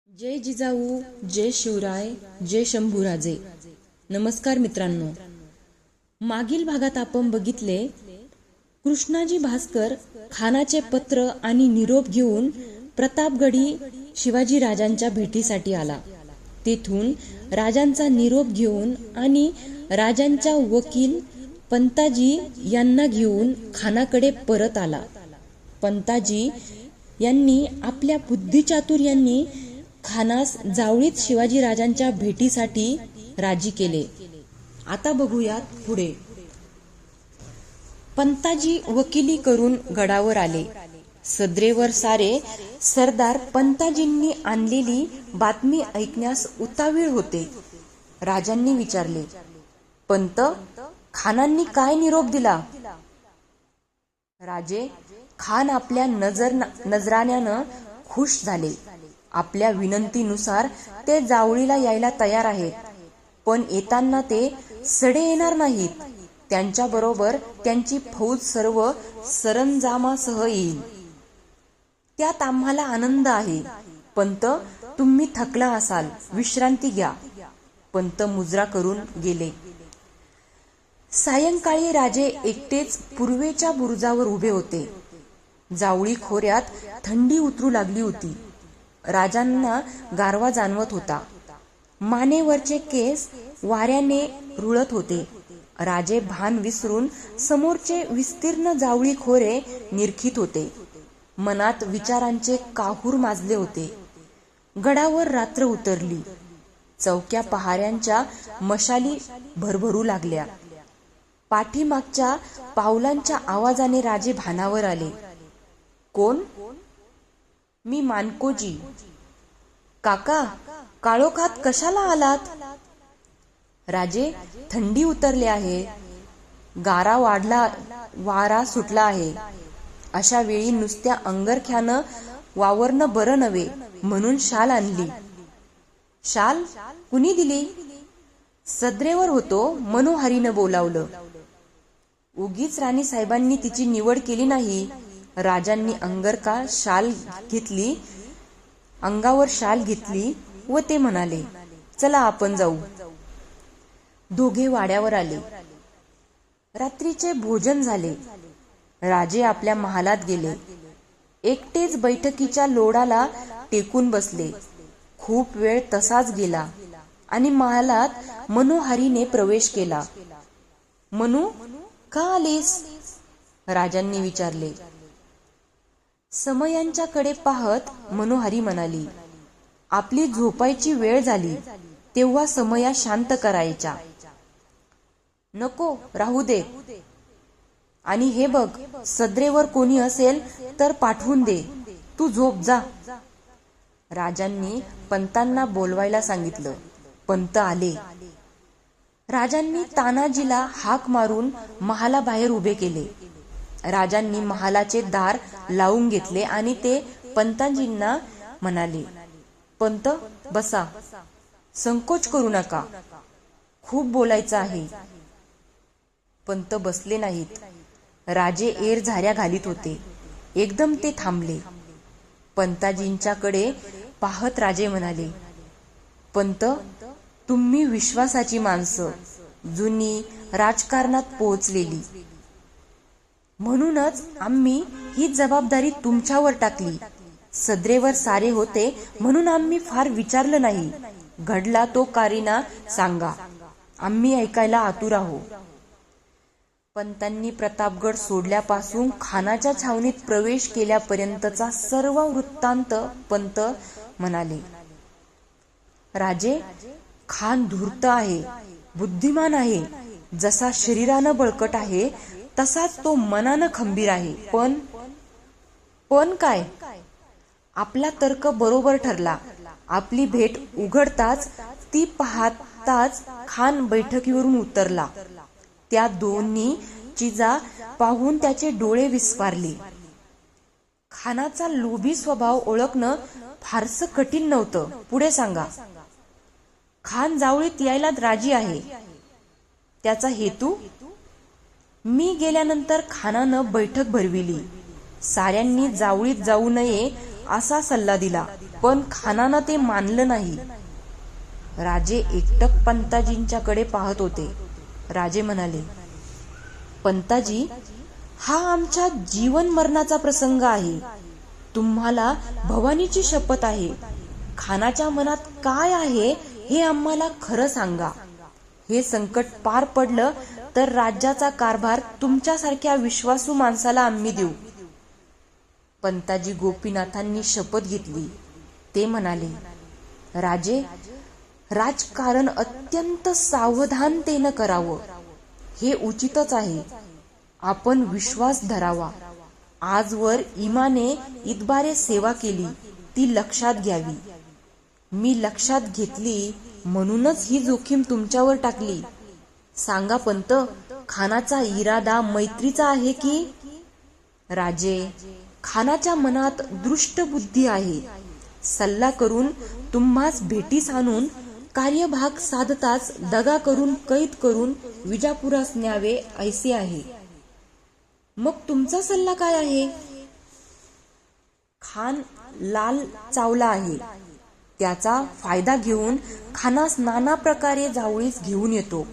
जय जिजाऊ, जय शिवराय, जय शंभूराजे. नमस्कार मित्रांनो. मागील भागात आपण बघितले कृष्णाजी भास्कर खानाचे पत्र आणि निरोप घेऊन प्रतापगडी शिवाजी राजांच्या भेटीसाठी आला. तेथून राजांचा निरोप घेऊन आणि राजांच्या वकील पंताजी यांना घेऊन खानाकडे परत आला. पंताजी यांनी आपल्या बुद्धिचातुर्याने खानास जावळीत शिवाजी राजांच्या भेटीसाठी राजी केले. आता बघूयात पुढे. पंताजी वकिली करून गडावर आले. सदरेवर सारे सरदार पंताजींनी आणलेली बातमी ऐकण्यास उतावीळ होते. राजांनी विचारले, पंत, खानांनी काय निरोप दिला? राजे, खान आपल्या नजराण्यानं खुश झाले. आपल्या विनंतीनुसार ते जावळीला यायला तयार आहेत, पण येताना ते सडे येणार नाहीत. त्यांच्याबरोबर त्यांची फौज सर्व सरंजामासह येईल. त्यात आम्हाला आनंद आहे. पंत, तुम्ही थकला असाल, विश्रांती घ्या. पंत मुजरा करून गेले. सायंकाळी राजे एकटेच पूर्वेच्या बुरुजावर उभे होते. जावळी खोऱ्यात थंडी उतरू लागली होती. राजांना गारवा जाणवत होता. मानेवरचे केस वाऱ्याने रुळत होते. राजे भान विसरून समोरचे विस्तीर्ण जावळी खोरे निरखित होते. मनात विचारांचे काहूर माजले होते. गडावर रात्र उतरली. चौक्या पहाऱ्यांच्या मशाली भरभरू लागल्या. पाठीमागच्या पावलांच्या आवाजाने राजे भानावर आले. कोण? मी मानकोजी. काका, काळोखात कशाला आलात? राजे, थंडी उतरली आहे. गारा वाढला, वारा सुटला आहे. अशा वेळी नुसत्या अंगरख्यानं वावरणं बरं नव्हे, म्हणून शाल आणली. शाल कुणी दिली? सदरेवर होतो, मनोहरीनं बोलावलं. उगीच राणी साहेबांनी तिची निवड केली नाही. राजांनी अंगावर शाल घेतली व ते म्हणाले, चला आपण जाऊ. दोघे वाड्यावर आले. रात्रीचे भोजन झाले. राजे आपल्या महालात गेले. एकटेच बैठकीच्या लोडाला टेकून बसले. खूप वेळ तसाच गेला आणि महालात मनोहरीने प्रवेश केला. मनू, का आलीस? राजांनी विचारले. समयांच्याकडे पाहत मनोहरी म्हणाली, आपली झोपायची वेळ झाली तेव्हा समया शांत करायच्या. नको, राहू दे. आणि हे बघ, सदरेवर कोणी असेल तर पाठवून दे. तू झोप जा. राजांनी पंतांना बोलवायला सांगितलं. पंत आले. राजांनी तानाजीला हाक मारून महालाबाहेर उभे केले. राजांनी महालाचे दार लावून घेतले आणि ते पंताजींना म्हणाले, पंत, बसा. संकोच करू नका. खूप बोलायचं आहे. पंत बसले नाहीत. राजे एर झाऱ्या घालीत होते. एकदम ते थांबले. पंताजींच्याकडे पाहत राजे म्हणाले, पंत, तुम्ही विश्वासाची माणसं, जुनी राजकारणात पोहोचलेली. म्हणूनच आम्ही ही जबाबदारी तुमच्यावर टाकली. सदरेवर सारे होते म्हणून आम्ही फार विचारलं नाही. घडला तो कारीना सांगा, आम्ही ऐकायला आतुर आहो. पंतांनी प्रतापगड सोडल्यापासून खानाच्या छावणीत प्रवेश केल्यापर्यंतचा सर्व वृत्तांत पंत म्हणाले. राजे, खान धूर्त आहे, बुद्धिमान आहे. जसा शरीरानं बळकट आहे तसाच तो मनानं खंबीर आहे. पण काय? आपला तर्क बरोबर ठरला. आपली भेट उघडताच, ती पाहताच खान बैठकीवरून उतरला. त्या दोन्ही चिजा पाहून त्याचे डोळे विस्फारले. खानाचा लोभी स्वभाव ओळखणं फारसं कठीण नव्हतं. पुढे सांगा. खान जावळीत यायला राजी आहे. त्याचा हेतू? मी गेल्यानंतर खानानं बैठक भरविली. साऱ्यांनी जावळीत जाऊ नये असा सल्ला दिला, पण खानानं ते मानलं नाही. राजे एकटक पंताजींच्याकडे पाहत होते. राजे म्हणाले, पंताजी, हा आमच्या जीवन मरणाचा प्रसंग आहे. तुम्हाला भवानीची शपथ आहे. खानाच्या मनात काय आहे हे आम्हाला खरं सांगा. हे संकट पार पडलं तर राज्याचा कारभार तुमच्यासारख्या विश्वासू माणसाला आम्ही देऊ. पंताजी गोपीनाथांनी शपथ घेतली. ते म्हणाले, राजे, राजकारण अत्यंत सावधानतेनं करावं. हे उचितच आहे. आपण विश्वास धरावा. आजवर इमाने इतबारे सेवा केली, ती लक्षात घ्यावी. मी लक्षात घेतली म्हणूनच ही जोखीम तुमच्यावर टाकली. सांगा पंत, खानाचा इरादा मैत्रीचा आहे की? राजे, खानाच्या मनात दृष्ट बुद्धी आहे. सल्ला करून तुम्हास भेटीस आणून कार्यभाग साधताच दगा करून कैद करून विजापुरास न्यावे ऐसे आहे. मग तुमचा सल्ला काय आहे? खान लाल चावला आहे. त्याचा फायदा घेऊन खानास नाना प्रकारे जावळीस घेऊन येतो.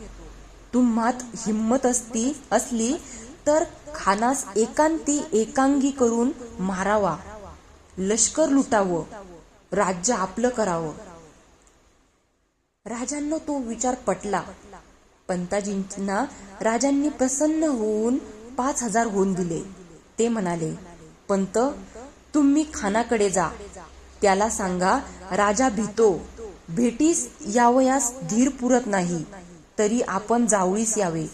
तुम्हात हिम्मत असली तर खानास एकांगी करून मारावा. लष्कर लुटावं, राज्य आपलं करावं. राजांना तो विचार पटला. पंताजींना राजांनी प्रसन्न होऊन 5,000 होऊन दिले. ते म्हणाले, पंत, तुम्ही खानाकडे जा. त्याला सांगा, राजा भीतो. भेटीस यावयास धीर पुरत नाही, तरी आपण जावळीस यावे.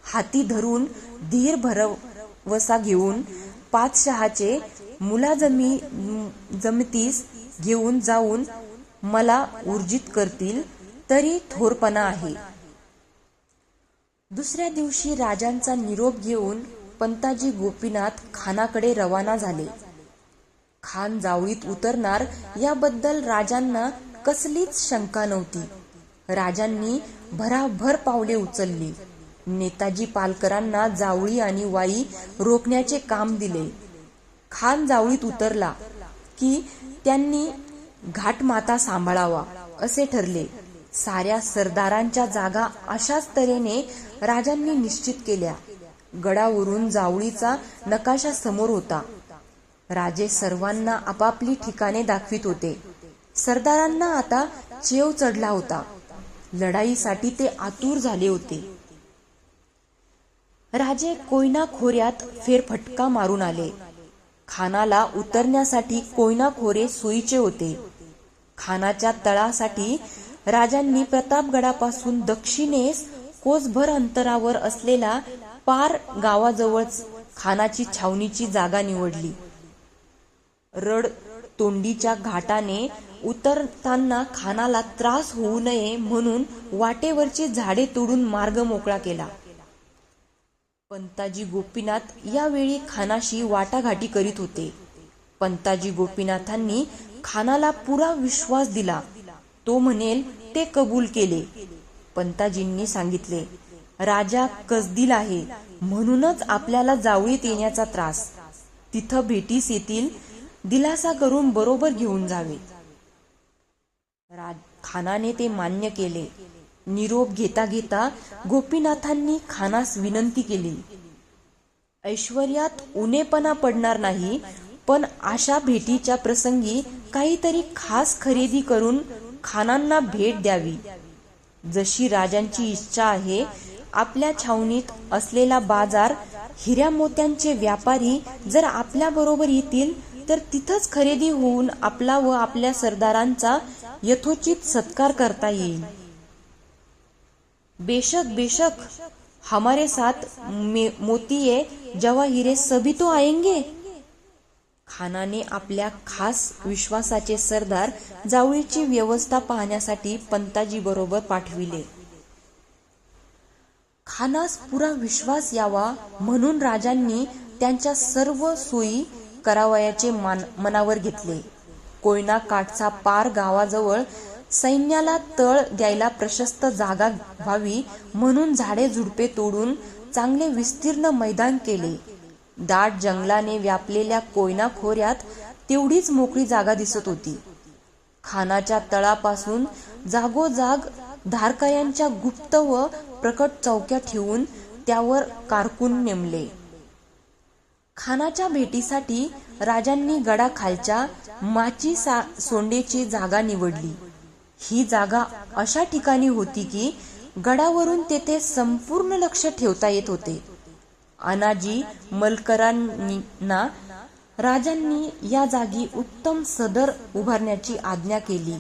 हाती धरून धीर भरवसा घेऊन पातशहाचे मुलाजमीतीस घेऊन जाऊन मला ऊर्जित करतील तरी थोरपणा आहे. दुसऱ्या दिवशी राजांचा निरोप घेऊन पंताजी गोपीनाथ खानाकडे रवाना झाले. खान जावळीत उतरणार याबद्दल राजांना कसलीच शंका नव्हती. राजांनी भराभर पावले उचलली. नेताजी पालकरांना जावळी आणि वाई रोखण्याचे काम दिले. खान जावळीत उतरला की त्यांनी घाटमाता सांभाळावा असे ठरले. साऱ्या सरदारांच्या जागा अशाच तऱ्हेने राजांनी निश्चित केल्या. गडावरून जावळीचा नकाशा समोर होता. राजे सर्वांना आपापली ठिकाणे दाखवित होते. सरदारांना आता चेव चढला होता. लढाईसाठी ते आतुर झाले होते. राजे कोयना खोऱ्यात फेरफटका मारून आले. खानाला उतरण्यासाठी कोयना खोरे सोयीचे होते. खानाच्या तळासाठी राजांनी प्रतापगडापासून दक्षिणेस कोसभर अंतरावर असलेला पार गावाजवळ खानाची छावणीची जागा निवडली. रड तोंडीच्या घाटाने उतरताना खानाला त्रास होऊ नये म्हणून वाटेवरची झाडे तोडून मार्ग मोकळा केला. पंताजी गोपीनाथ यावेळी खानाशी वाटाघाटी करीत होते. पंताजी गोपीनाथांनी खानाला पुरा विश्वास दिला. तो म्हणेल ते कबूल केले. पंताजींनी सांगितले, राजा कसदिल आहे म्हणूनच आपल्याला जावळीत येण्याचा त्रास. तिथं भेटीस येतील, दिलासा करून बरोबर घेऊन जावे. खानाने ते मान्य केले. निरोप घेता घेता गोपीनाथांनी खानास विनंती केली, ऐश्वर्यात उणेपणा पडणार नाही, पण अशा भेटीच्या प्रसंगी काहीतरी खास खरेदी करून खानांना भेट द्यावी. जशी राजांची इच्छा आहे, आपल्या छावणीत असलेला बाजार हिऱ्या मोत्यांचे व्यापारी जर आपल्या बरोबर येतील तर तिथंच खरेदी होऊन आपला व आपल्या सरदारांचा यथोचित सत्कार करता येईल. बेशक बेशक, हमारे साथ मोतिये जवाहिरे सभी तो आएंगे. खानाने आपल्या खास विश्वासाचे सरदार जावळीची व्यवस्था पाहण्यासाठी पंताजी बरोबर पाठविले. खानास पुरा विश्वास यावा म्हणून राजांनी त्यांच्या सर्व सोयी करावयाचे मनावर घेतले. कोयना काठचा पार गावाजवळ सैन्याला तळ द्यायला प्रशस्त जागा व्हावी म्हणून झाडे झुडपे तोडून चांगले विस्तीर्ण मैदान केले. दाट जंगलाने व्यापलेल्या कोयना खोऱ्यात तेवढीच मोकळी जागा दिसत होती. खानाच्या तळापासून जागोजाग धारकऱ्यांच्या गुप्त व प्रकट चौक्या ठेवून त्यावर कारकून नेमले. खानाच्या भेटीसाठी राजांनी गडाखालच्या माची सोंडेची जागा निवडली. ही जागा अशा ठिकाणी होती की गडावरून तेथे संपूर्ण लक्ष ठेवता येत होते. अनाजी मलकरांना राजांनी या जागी उत्तम सदर उभारण्याची आज्ञा केली.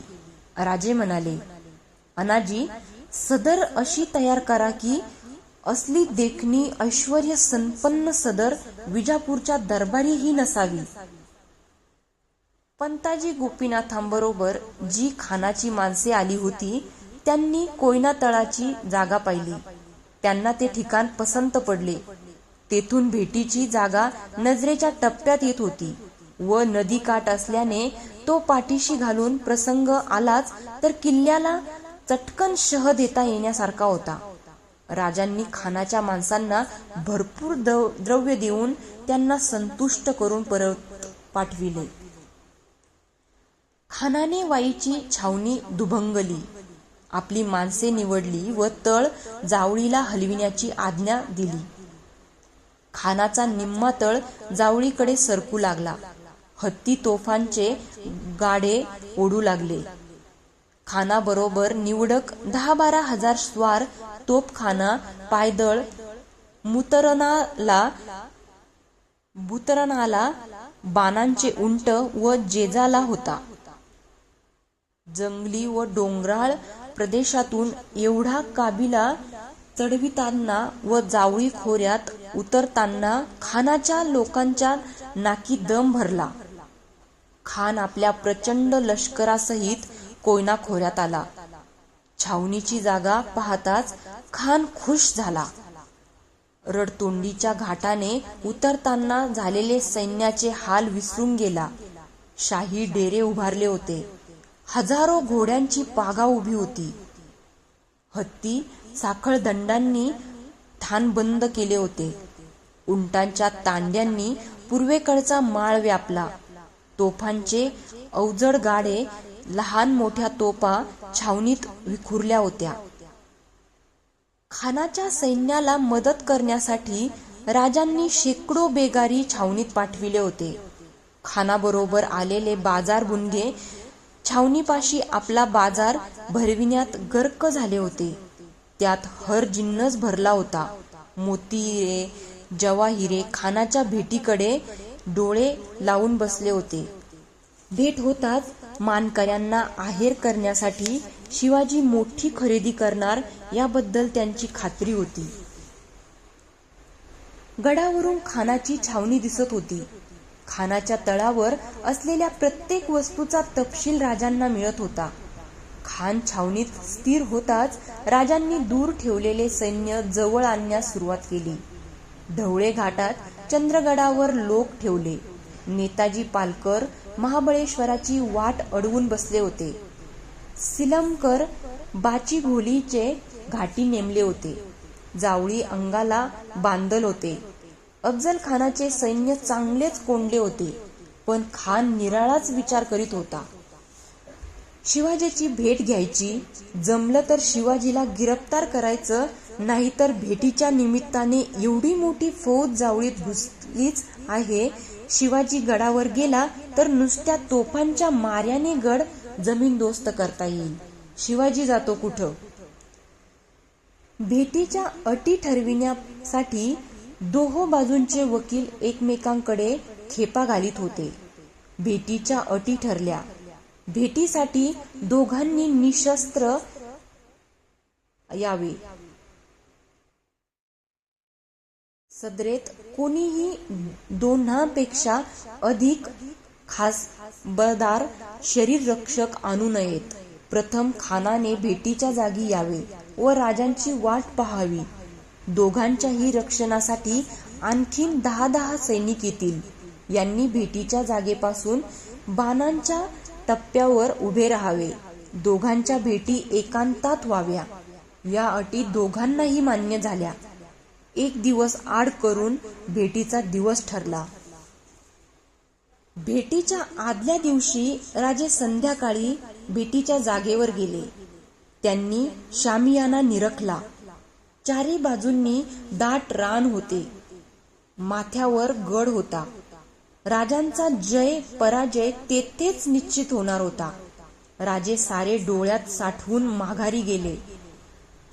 राजे म्हणाले, अनाजी, सदर अशी तयार करा की असली देखणी ऐश्वर्य संपन्न सदर विजापूरच्या दरबारीही नसावी. पंताजी गोपीनाथांबरोबर जी खानाची माणसे आली होती त्यांनी कोयना तळाची जागा पाहिली. त्यांना ते ठिकाण पसंत पडले. तेथून भेटीची जागा नजरेच्या टप्प्यात येत होती व नदी काठ असल्याने तो पाठीशी घालून प्रसंग आलाच तर किल्ल्याला चटकन शह देता येण्यासारखा होता. राजांनी खानाच्या माणसांना भरपूर द्रव्य देऊन त्यांना संतुष्ट करून परत पाठविले. खानाने वाईची छावणी दुभंगली, आपली माणसे निवडली व तळ जावळीला हलविण्याची आज्ञा दिली. खानाचा निम्मा तळ जावळीकडे सरकू लागला. हत्ती तोफांचे गाडे ओढू लागले. खानाबरोबर निवडक 10-12 हजार स्वार तोफखाना पायदळ भूतरणाला बाणांचे उंट व जेजाला होता. जंगली व डोंगराळ प्रदेशातून एवढा काबिला चढविताना व जावळी खोऱ्यात उतरताना खानाच्या लोकांच्या नाकी दम भरला. खान आपल्या प्रचंड लष्करासहित कोयना खोऱ्यात आला. छावणीची जागा पाहताच खान खुश झाला. रडतोंडीच्या घाटाने उतरताना झालेले सैन्याचे हाल विसरून गेला. शाही डेरे उभारले होते. हजारो घोड्यांची पागा उभी होती. हत्ती साखळदंडांनी ठाण बंद केले होते. उंटांच्या तांड्यांनी पूर्वेकडचा माळ व्यापला. तोफांचे अवजड गाडे, लहान मोठ्या तोफा छावणीत विखुरल्या होत्या. खानाच्या सैन्याला मदत करण्यासाठी राजांनी शेकडो बेगारी छावणीत पाठविले होते. खानाबरोबर आलेले बाजार बुणगे छावणीपाशी आपला बाजार भरविण्यात गर्क झाले होते. त्यात हर जिन्नस भरला होता. मोती हिरे, जवाहिरे खानाच्या भेटीकडे डोळे लावून बसले होते. भेट होताच मानकऱ्यांना आहेर करण्यासाठी शिवाजी मोठी खरेदी करणार याबद्दल त्यांची खात्री होती. गडावरून खानाची छावणी दिसत होती. खानाच्या तळावर असलेल्या प्रत्येक वस्तूचा तपशील राजांना मिळत होता. खान छावणीत स्थिर होताच राजांनी दूर ठेवलेले सैन्य जवळ आणण्यास सुरुवात केली. ढवळे घाटात चंद्रगडावर लोक ठेवले. नेताजी पालकर महाबळेश्वराची वाट अडवून बसले होते. सिलमकर बाचीघोलीचे घाटी नेमले होते. जावळी अंगाला बांधल होते. अफजल खानाचे सैन्य चांगलेच कोंडले होते. पण खान निराळाच विचार करीत होता. शिवाजीची भेट घ्यायची, जमलं तर शिवाजीला गिरफ्तार करायचं, नाहीतर भेटीच्या निमित्ताने एवढी मोठी फौज जावळीत घुसलीच आहे. शिवाजी गडावर गेला तर नुसत्या तोफांच्या माऱ्याने गड जमीनदोस्त करता येईल. शिवाजी जातो कुठं? भेटीच्या अटी ठरविण्यासाठी दोहो बाजूंचे वकील एकमेकांकडे खेपा घालीत होते. भेटीच्या अटी ठरल्या. भेटीसाठी दोघांनी निशस्त्र यावे. सदरेत कोणीही दोन्हापेक्षा अधिक खासबदार शरीर रक्षक आणू नयेत. प्रथम खानाने भेटीच्या जागी यावे व राजांची वाट पाहावी. दोघांच्याही रक्षणासाठी आणखीन 10 सैनिक येतील. यांनी भेटीच्या जागेपासून बाणांच्या टप्प्यावर उभे राहावे. दोघांच्या भेटी एकांतात व्हाव्या. या अटी दोघांनाही मान्य झाल्या. एक दिवस आड करून भेटीचा दिवस ठरला. भेटीच्या आदल्या दिवशी राजे संध्याकाळी भेटीच्या जागेवर गेले. त्यांनी शामियाना निरखला. चारी बाजूंनी दाट रान होते. माथ्यावर गड होता. राजांचा जय पराजय तेथेच निश्चित होणार होता. राजे सारे डोळ्यात साठवून माघारी गेले.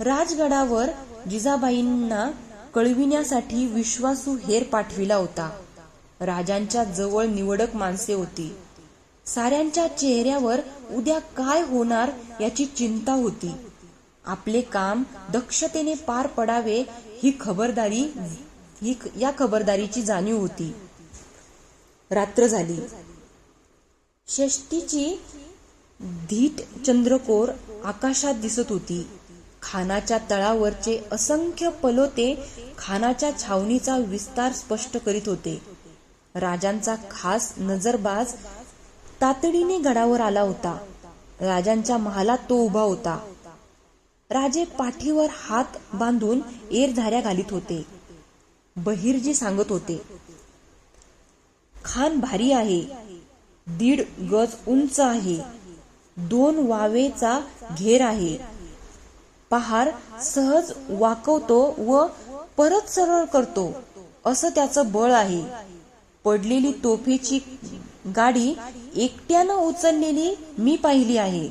राजगडावर जिजाबाईंना कळविण्यासाठी विश्वासू हेर पाठविला होता. राजांच्या जवळ निवडक माणसे होती. साऱ्यांच्या चेहऱ्यावर उद्या काय होणार याची चिंता होती. आपले काम दक्षतेने पार पडावे या खबरदारीची जाणीव होती. रात्र झाली. षष्टीची धीट चंद्रकोर आकाशात दिसत होती. खानाच्या तळावरचे असंख्य पलोते खानाच्या छावणीचा विस्तार स्पष्ट करीत होते. राजांचा खास नजरबाज तातडीने गडावर आला होता. राजांच्या महालात तो उभा होता. राजे पाठीवर हात बांधून एरझाऱ्या घालीत होते. बहिर्जी सांगत होते, खान भारी आहे. 1.5 गज उंच आहे. 2 वावेचा घेर आहे. पहार सहज वाकवतो व परत सरळ करतो असं त्याचं बळ आहे. पडलेली तोफेची गाडी एकट्यानं उचललेली मी पाहिली आहे.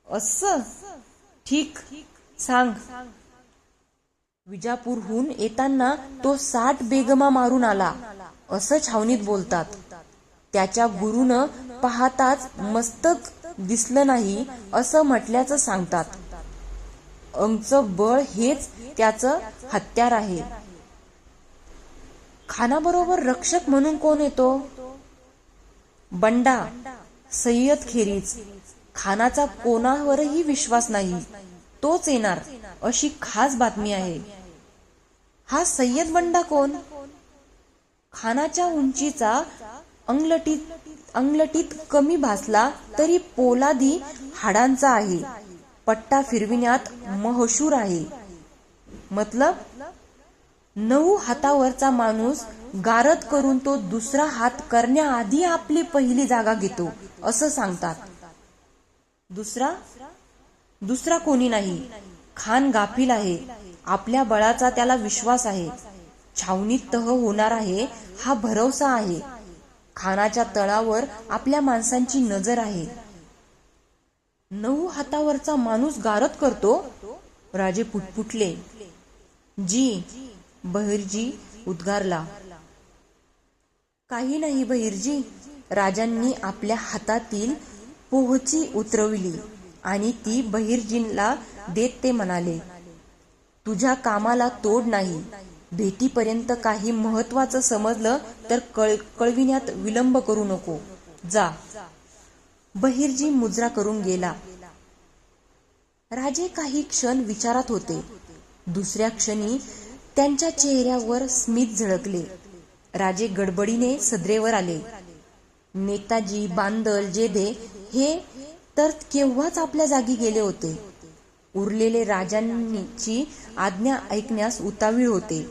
असं? ठीक, सांग. विजापूरहून येताना तो 60 बेगमा मारून आला असं छावणीत बोलतात. त्याच्या गुरुनं पाहताच मस्तक दिसलं नाही असं म्हटल्याचं सांगतात. अंगचं बळ हेच त्याचं हत्यार आहे. खानाबरोबर रक्षक म्हणून कोण येतो? बंडा, सय्यद खेरीज. खानाचा कोणावरही विश्वास नाही. तोच येणार अशी खास बातमी आहे. हा सय्यद बंडा कोण? खानाच्या उंचीचा अंगलटीत कमी भासला तरी पोलादी हाडांचा आहे. पट्टा फिरविण्यात महशूर आहे. मतलब 9 हातावरचा माणूस गारद करून तो दुसरा हात करण्याआधी आपली पहिली जागा घेतो असं सांगतात. दुसरा कोणी नाही. खान गाफील आहे. आपल्या बळाचा त्याला विश्वास आहे. छावणीत तह होणार आहे हा भरवसा आहे. खानाच्या तळावर आपल्या माणसांची नजर आहे. 9 हातावरचा माणूस गारद करतो? राजे पुटपुटले. जी, बहिर्जी उद्गारला. काही नाही बहिर्जी. राजांनी आपल्या हातातील पोहची उतरवली आणि ती बहिर्जींना देत ते म्हणाले, तुझ्या कामाला तोड नाही. भेटीपर्यंत काही महत्वाचं समजलं तर कळविण्यात विलंब करू नको. जा. बहिर्जी मुजरा करून गेला. राजे काही क्षण विचारात होते. दुसऱ्या क्षणी त्यांच्या चेहऱ्यावर स्मित झळकले. राजे गडबडीने सदरेवर आले. नेताजी, बांदल, जेधे हे तर केव्हाच आपल्या जागी गेले होते. उरलेले राजांची आज्ञा ऐकण्यास उतावीळ होते.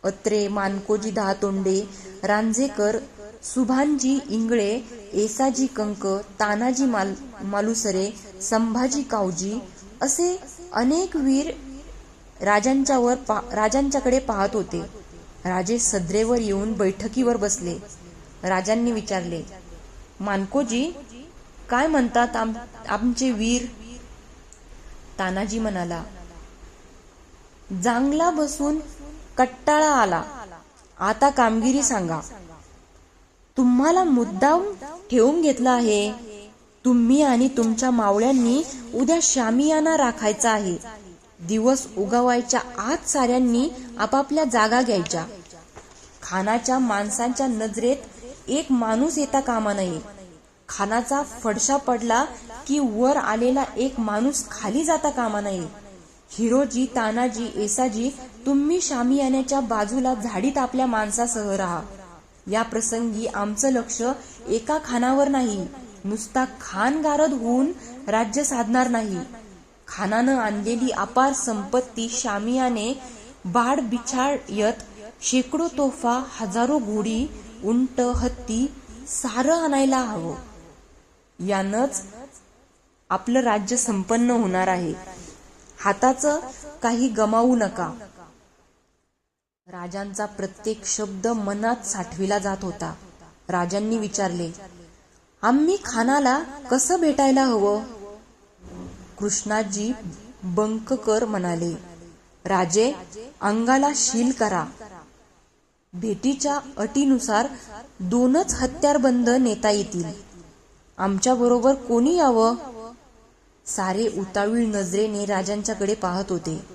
अत्रे, मानकोजी दहातोंडे, रांझेकर, सुभानजी इंगळे, येसाजी कंक, तानाजी मालुसरे, संभाजी कावजी असे अनेक वीर राजांच्याकडे पाहत होते. राजे सदरेवर येऊन बैठकीवर बसले. राजांनी विचारले, मानकोजी, काय म्हणतात आमचे वीर? तानाजी म्हणाला, जांगला बसून कट्टाळा आला. आता कामगिरी सांगा. तुम्हाला मुद्दाम ठेवून घेतला आहे. तुम्ही आणि तुमच्या मावळ्यांनी उद्या शामियाना राखायचा आहे. दिवस उगवायच्या आत साऱ्यांनी आपापल्या जागा घ्यायच्या. खानाच्या माणसांच्या नजरेत एक माणूस येता कामा नये. खानाचा फडशा पडला की वर आलेला एक माणूस खाली जाता कामा नये. हिरोजी, तानाजी, येसाजी, तुम्ही शामियान्याच्या बाजूला झाडीत आपल्या माणसासह राहा. या प्रसंगी आमचं लक्ष एका खानावर नाही. नुसता खान गारद होऊन राज्य साधणार नाही. खानानं आणलेली अपार संपत्ती शामियाने बाड बिछायत शेकडो तोफा, हजारो घोडी, उंट, हत्ती सारं आणायला हवं. यानंच आपलं राज्य संपन्न होणार आहे. हाताचं काही गमावू नका. राजांचा प्रत्येक शब्द मनात साठविला जात होता. राजांनी विचारले, आम्ही खानाला कसं भेटायला हवं? कृष्णाजी बंककर म्हणाले, राजे, अंगाला शील करा. भेटीच्या अटीनुसार 2च हत्यारबंद नेता येतील. आमच्या बरोबर कोणी यावं? सारे उतावीळ नजरेने राजांच्याकडे पाहत होते.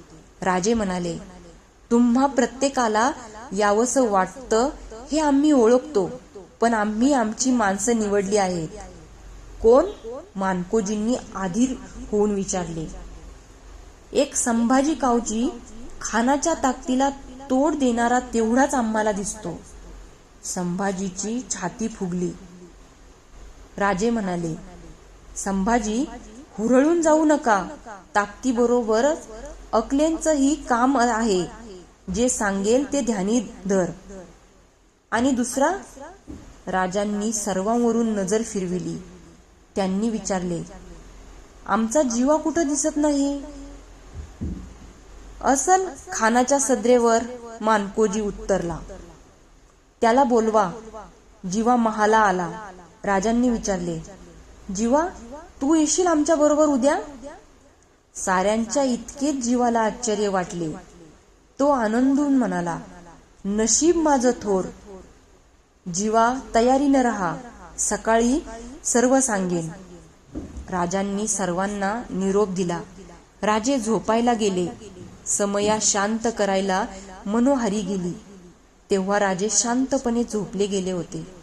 राजे म्हणाले, तुम्हा प्रत्येकाला यावंसं वाटतं हे आम्ही ओळखतो, पण आम्ही आमची माणसं निवडली आहेत. कोण? मानकोजींनी आधीर होऊन विचारले. एक संभाजी कावजी खानाच्या ताकदीला तोड देणारा तेवढाच आम्हाला दिसतो. संभाजीची छाती फुगली. राजे म्हणाले, संभाजी, हुरळून जाऊ नका. ताकदीबरोबर अकलेंचंही काम आहे. जे सांगेल ते ध्यानी धर. आणि दुसरा? राजांनी सर्वांवरून नजर फिरविली. त्यांनी विचारले, आमचा जीवा कुठं दिसत नाही? असल खानाच्या सदरेवर, मानकोजी उत्तरला. त्याला बोलवा. जीवा महाला आला. राजांनी विचारले, जीवा, तू येशील आमच्या बरोबर उद्या? साऱ्यांच्या इतकेच जीवाला आश्चर्य वाटले. तो आनंदून म्हणाला, नशीब माझं थोर. जीवा, तयारीनं राहा. सकाळी सर्व सांगेन. राजांनी सर्वांना निरोप दिला. राजे झोपायला गेले. समया शांत करायला मनोहारी गेली. तेव्हा राजे शांतपणे झोपले गेले होते.